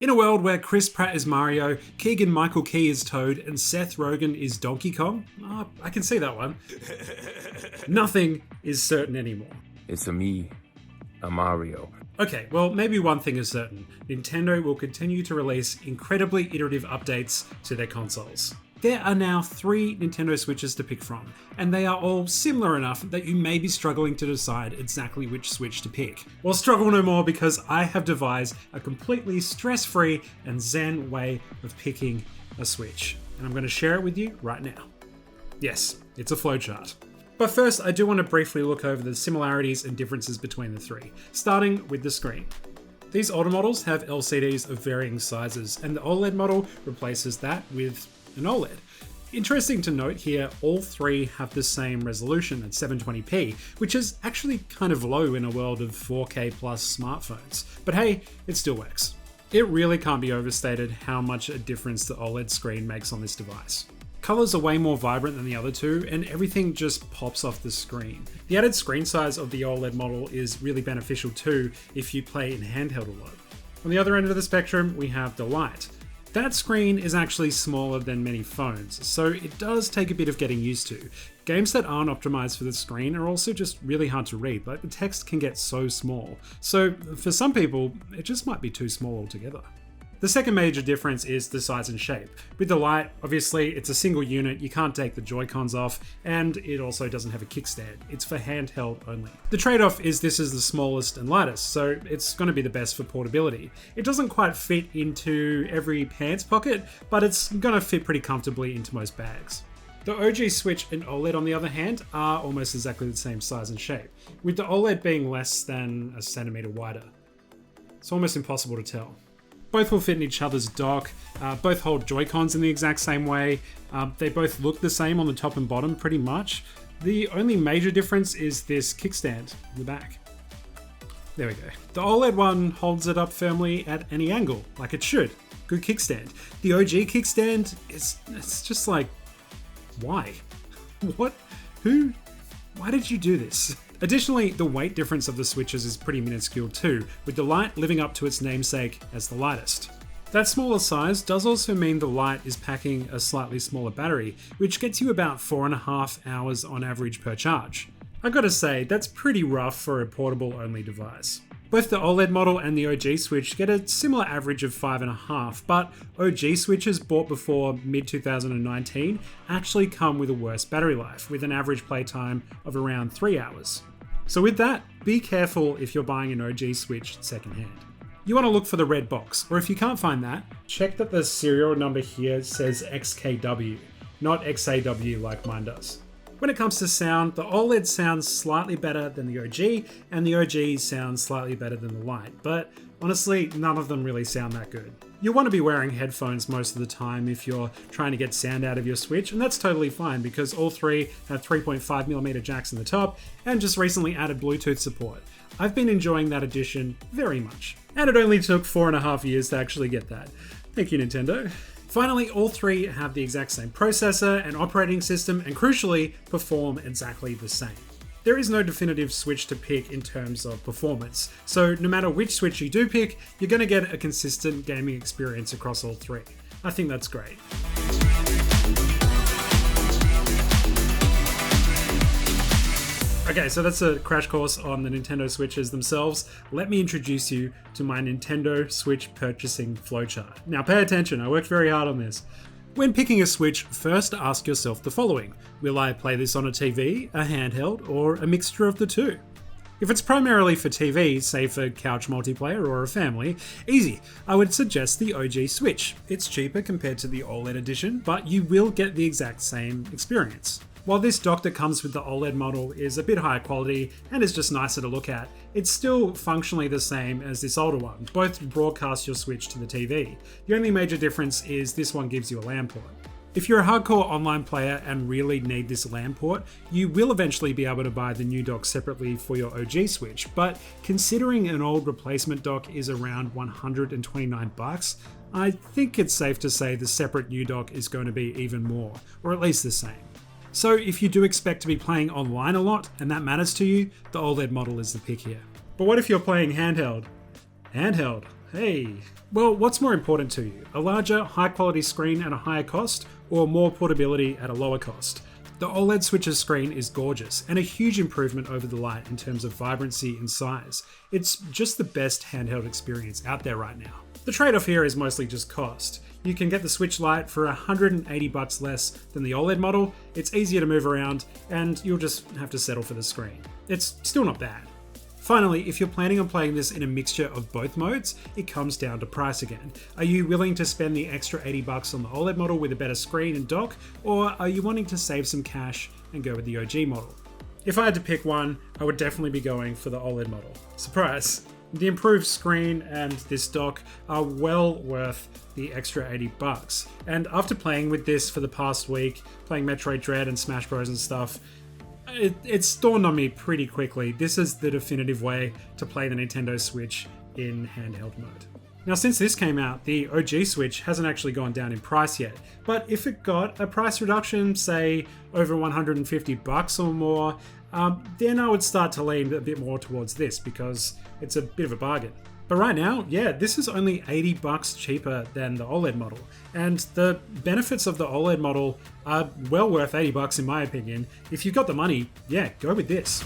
In a world where Chris Pratt is Mario, Keegan-Michael Key is Toad, and Seth Rogen is Donkey Kong, I can see that one. Nothing is certain anymore. It's a Mario. Okay, well, maybe one thing is certain. Nintendo will continue to release incredibly iterative updates to their consoles. There are now 3 Nintendo Switches to pick from, and they are all similar enough that you may be struggling to decide exactly which Switch to pick. Well, struggle no more, because I have devised a completely stress-free and zen way of picking a Switch, and I'm going to share it with you right now. Yes, it's a flowchart. But first, I do want to briefly look over the similarities and differences between the 3, starting with the screen. These older models have LCDs of varying sizes, and the OLED model replaces that with an OLED. Interesting to note here, all 3 have the same resolution at 720p, which is actually kind of low in a world of 4K plus smartphones. But hey, it still works. It really can't be overstated how much a difference the OLED screen makes on this device. Colors are way more vibrant than the other 2, and everything just pops off the screen. The added screen size of the OLED model is really beneficial too if you play in handheld a lot. On the other end of the spectrum, we have the Lite. That screen is actually smaller than many phones, so it does take a bit of getting used to. Games that aren't optimized for the screen are also just really hard to read, like the text can get so small. So for some people, it just might be too small altogether. The second major difference is the size and shape. With the Lite, obviously it's a single unit, you can't take the Joy-Cons off, and it also doesn't have a kickstand. It's for handheld only. The trade-off is this is the smallest and lightest, so it's going to be the best for portability. It doesn't quite fit into every pants pocket, but it's going to fit pretty comfortably into most bags. The OG Switch and OLED, on the other hand, are almost exactly the same size and shape, with the OLED being less than a centimeter wider. It's almost impossible to tell. Both will fit in each other's dock, both hold Joy-Cons in the exact same way, they both look the same on the top and bottom pretty much. The only major difference is this kickstand in the back. There we go. The OLED one holds it up firmly at any angle, like it should. Good kickstand. The OG kickstand, it's just like, why? What? Who? Why did you do this? Additionally, the weight difference of the Switches is pretty minuscule too, with the Lite living up to its namesake as the lightest. That smaller size does also mean the Lite is packing a slightly smaller battery, which gets you about 4.5 hours on average per charge. I've got to say, that's pretty rough for a portable only device. Both the OLED model and the OG Switch get a similar average of 5.5, but OG Switches bought before mid-2019 actually come with a worse battery life, with an average playtime of around 3 hours. So with that, be careful if you're buying an OG Switch secondhand. You want to look for the red box, or if you can't find that, check that the serial number here says XKW, not XAW like mine does. When it comes to sound, the OLED sounds slightly better than the OG, and the OG sounds slightly better than the Lite, but honestly, none of them really sound that good. You'll want to be wearing headphones most of the time if you're trying to get sound out of your Switch, and that's totally fine because all 3 have 3.5mm jacks in the top, and just recently added Bluetooth support. I've been enjoying that addition very much, and it only took 4.5 years to actually get that. Thank you, Nintendo. Finally, all 3 have the exact same processor and operating system, and crucially, perform exactly the same. There is no definitive Switch to pick in terms of performance, so no matter which Switch you do pick, you're going to get a consistent gaming experience across all 3. I think that's great. Okay, so that's a crash course on the Nintendo Switches themselves. Let me introduce you to my Nintendo Switch purchasing flowchart. Now pay attention, I worked very hard on this. When picking a Switch, first ask yourself the following. Will I play this on a TV, a handheld, or a mixture of the 2? If it's primarily for TV, say for couch multiplayer or a family, easy. I would suggest the OG Switch. It's cheaper compared to the OLED edition, but you will get the exact same experience. While this dock that comes with the OLED model is a bit higher quality and is just nicer to look at, it's still functionally the same as this older one. Both broadcast your Switch to the TV. The only major difference is this one gives you a LAN port. If you're a hardcore online player and really need this LAN port, you will eventually be able to buy the new dock separately for your OG Switch, but considering an old replacement dock is around $129, I think it's safe to say the separate new dock is going to be even more, or at least the same. So if you do expect to be playing online a lot, and that matters to you, the OLED model is the pick here. But what if you're playing handheld? Handheld? Hey. Well, what's more important to you? A larger, high-quality screen at a higher cost, or more portability at a lower cost? The OLED Switch's screen is gorgeous, and a huge improvement over the Lite in terms of vibrancy and size. It's just the best handheld experience out there right now. The trade-off here is mostly just cost. You can get the Switch Lite for $180 less than the OLED model, it's easier to move around, and you'll just have to settle for the screen. It's still not bad. Finally, if you're planning on playing this in a mixture of both modes, it comes down to price again. Are you willing to spend the extra $80 on the OLED model with a better screen and dock, or are you wanting to save some cash and go with the OG model? If I had to pick one, I would definitely be going for the OLED model. Surprise! The improved screen and this dock are well worth the extra $80. And after playing with this for the past week, playing Metroid Dread and Smash Bros and stuff, it's dawned on me pretty quickly. This is the definitive way to play the Nintendo Switch in handheld mode. Now, since this came out, the OG Switch hasn't actually gone down in price yet, but if it got a price reduction, say over $150 or more, then I would start to lean a bit more towards this because it's a bit of a bargain. But right now, yeah, this is only $80 cheaper than the OLED model. And the benefits of the OLED model are well worth $80 in my opinion. If you've got the money, yeah, go with this.